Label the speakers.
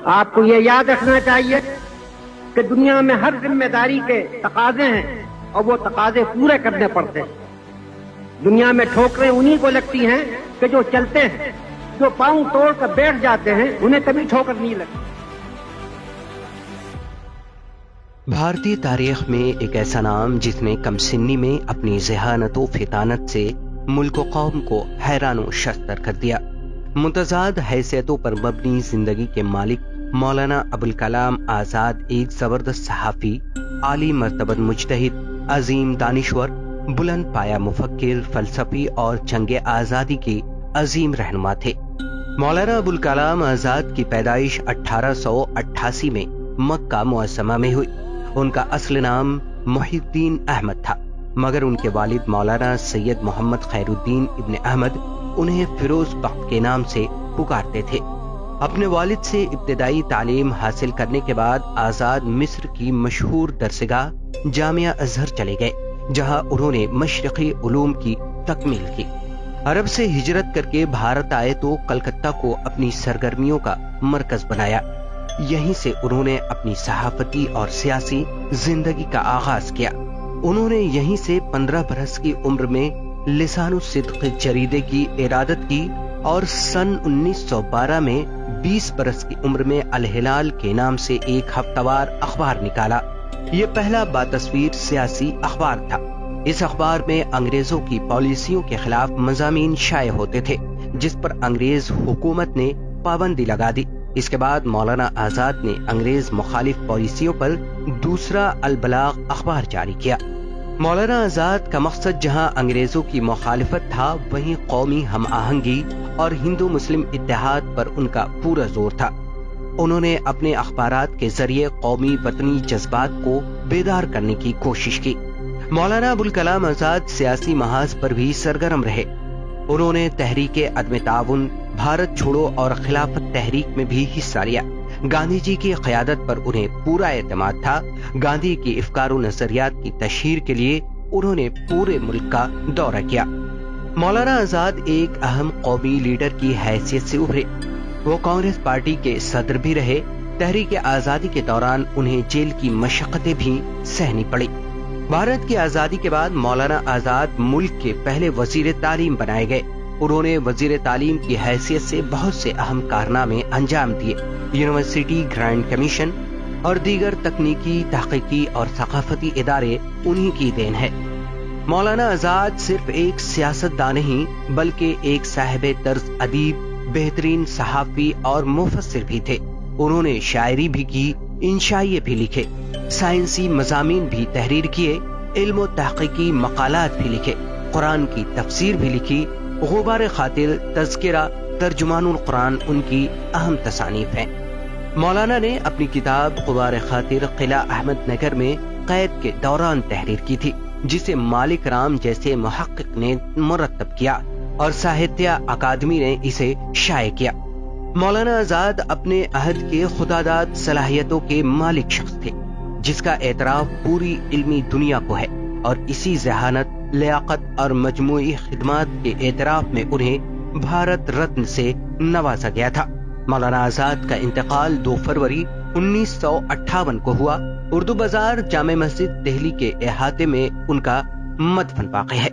Speaker 1: آپ کو یہ یاد رکھنا چاہیے کہ دنیا میں ہر ذمہ داری کے تقاضے ہیں اور وہ تقاضے پورے کرنے پڑتے ہیں۔ دنیا میں ٹھوکریں انہی کو لگتی ہیں کہ جو چلتے ہیں، جو پاؤں توڑ کر بیٹھ جاتے ہیں انہیں کبھی ٹھوکر نہیں لگتی۔
Speaker 2: بھارتی تاریخ میں ایک ایسا نام جس نے کم سنی میں اپنی ذہانت و فطانت سے ملک و قوم کو حیران و شستر کر دیا۔ متضاد حیثیتوں پر مبنی زندگی کے مالک مولانا ابوالکلام آزاد ایک زبردست صحافی، عالی مرتبہ مجتہد، عظیم دانشور، بلند پایا مفکر، فلسفی اور جنگ آزادی کے عظیم رہنما تھے۔ مولانا ابوالکلام آزاد کی پیدائش 1888 میں مکہ معظمہ میں ہوئی۔ ان کا اصل نام محی الدین احمد تھا، مگر ان کے والد مولانا سید محمد خیر الدین ابن احمد انہیں فیروز بخت کے نام سے پکارتے تھے۔ اپنے والد سے ابتدائی تعلیم حاصل کرنے کے بعد آزاد مصر کی مشہور درسگاہ جامعہ ازہر چلے گئے، جہاں انہوں نے مشرقی علوم کی تکمیل کی۔ عرب سے ہجرت کر کے بھارت آئے تو کلکتہ کو اپنی سرگرمیوں کا مرکز بنایا۔ یہیں سے انہوں نے اپنی صحافتی اور سیاسی زندگی کا آغاز کیا۔ انہوں نے یہیں سے 15 برس کی عمر میں لسان الصدق جریدے کی ارادت کی اور سن 1912 میں 20 برس کی عمر میں الہلال کے نام سے ایک ہفتہ وار اخبار نکالا۔ یہ پہلا باتصویر سیاسی اخبار تھا۔ اس اخبار میں انگریزوں کی پالیسیوں کے خلاف مضامین شائع ہوتے تھے، جس پر انگریز حکومت نے پابندی لگا دی۔ اس کے بعد مولانا آزاد نے انگریز مخالف پالیسیوں پر دوسرا البلاغ اخبار جاری کیا۔ مولانا آزاد کا مقصد جہاں انگریزوں کی مخالفت تھا، وہیں قومی ہم آہنگی اور ہندو مسلم اتحاد پر ان کا پورا زور تھا۔ انہوں نے اپنے اخبارات کے ذریعے قومی وطنی جذبات کو بیدار کرنے کی کوشش کی۔ مولانا ابوالکلام آزاد سیاسی محاذ پر بھی سرگرم رہے۔ انہوں نے تحریک عدم تعاون، بھارت چھوڑو اور خلافت تحریک میں بھی حصہ لیا۔ گاندھی جی کی قیادت پر انہیں پورا اعتماد تھا۔ گاندھی کی افکار و نظریات کی تشہیر کے لیے انہوں نے پورے ملک کا دورہ کیا۔ مولانا آزاد ایک اہم قومی لیڈر کی حیثیت سے ابھرے۔ وہ کانگریس پارٹی کے صدر بھی رہے۔ تحریک آزادی کے دوران انہیں جیل کی مشقتیں بھی سہنی پڑی۔ بھارت کی آزادی کے بعد مولانا آزاد ملک کے پہلے وزیر تعلیم بنائے گئے۔ انہوں نے وزیر تعلیم کی حیثیت سے بہت سے اہم کارنامے انجام دیے۔ یونیورسٹی گرانٹ کمیشن اور دیگر تکنیکی، تحقیقی اور ثقافتی ادارے انہی کی دین ہے۔ مولانا آزاد صرف ایک سیاستدان نہیں بلکہ ایک صاحب طرز ادیب، بہترین صحافی اور مفسر بھی تھے۔ انہوں نے شاعری بھی کی، انشائیے بھی لکھے، سائنسی مضامین بھی تحریر کیے، علم و تحقیقی مقالات بھی لکھے، قرآن کی تفسیر بھی لکھی۔ غبار خاطر، تذکرہ، ترجمان القرآن ان کی اہم تصانیف ہیں۔ مولانا نے اپنی کتاب غبار خاطر قلعہ احمد نگر میں قید کے دوران تحریر کی تھی، جسے مالک رام جیسے محقق نے مرتب کیا اور ساہتیہ اکادمی نے اسے شائع کیا۔ مولانا آزاد اپنے عہد کے خداداد صلاحیتوں کے مالک شخص تھے، جس کا اعتراف پوری علمی دنیا کو ہے، اور اسی ذہانت، لیاقت اور مجموعی خدمات کے اعتراف میں انہیں بھارت رتن سے نوازا گیا تھا۔ مولانا آزاد کا انتقال 2 فروری 1958 کو ہوا۔ اردو بازار جامع مسجد دہلی کے احاطے میں ان کا مدفن واقع ہے۔